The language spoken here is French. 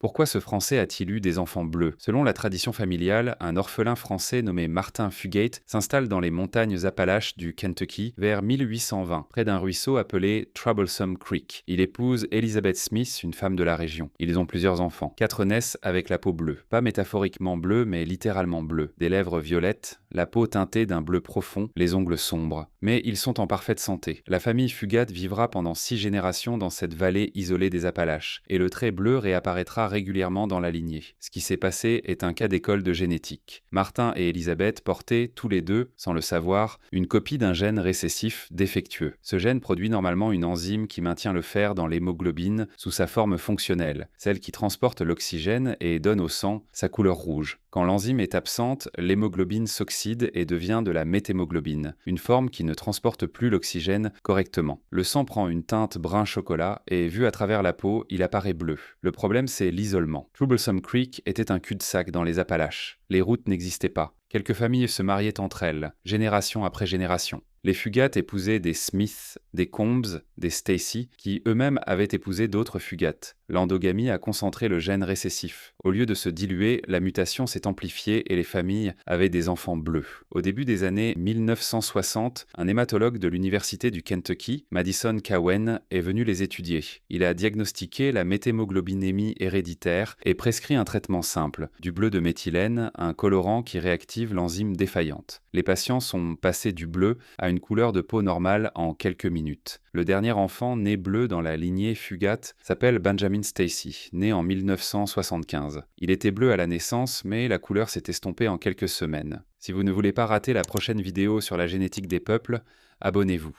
Pourquoi ce Français a-t-il eu des enfants bleus? Selon la tradition familiale, un orphelin français nommé Martin Fugate s'installe dans les montagnes Appalaches du Kentucky vers 1820, près d'un ruisseau appelé Troublesome Creek. Il épouse Elizabeth Smith, une femme de la région. Ils ont plusieurs enfants. 4 naissent avec la peau bleue. Pas métaphoriquement bleue, mais littéralement bleue. Des lèvres violettes, la peau teintée d'un bleu profond, les ongles sombres. Mais ils sont en parfaite santé. La famille Fugate vivra pendant 6 générations dans cette vallée isolée des Appalaches, et le trait bleu réapparaîtra régulièrement dans la lignée. Ce qui s'est passé est un cas d'école de génétique. Martin et Elisabeth portaient, tous les deux, sans le savoir, une copie d'un gène récessif défectueux. Ce gène produit normalement une enzyme qui maintient le fer dans l'hémoglobine sous sa forme fonctionnelle, celle qui transporte l'oxygène et donne au sang sa couleur rouge. Quand l'enzyme est absente, l'hémoglobine s'oxyde et devient de la méthémoglobine, une forme qui ne transporte plus l'oxygène correctement. Le sang prend une teinte brun chocolat et, vu à travers la peau, il apparaît bleu. Le problème, c'est l'isolement. Troublesome Creek était un cul-de-sac dans les Appalaches. Les routes n'existaient pas. Quelques familles se mariaient entre elles, génération après génération. Les Fugate épousaient des Smith, des Combs, des Stacy, qui eux-mêmes avaient épousé d'autres Fugate. L'endogamie a concentré le gène récessif. Au lieu de se diluer, la mutation s'est amplifiée et les familles avaient des enfants bleus. Au début des années 1960, un hématologue de l'université du Kentucky, Madison Cowan, est venu les étudier. Il a diagnostiqué la méthémoglobinémie héréditaire et prescrit un traitement simple, du bleu de méthylène, un colorant qui réactive l'enzyme défaillante. Les patients sont passés du bleu à une couleur de peau normale en quelques minutes. Le dernier enfant né bleu dans la lignée Fugate s'appelle Benjamin Stacy, né en 1975. Il était bleu à la naissance, mais la couleur s'est estompée en quelques semaines. Si vous ne voulez pas rater la prochaine vidéo sur la génétique des peuples, abonnez-vous.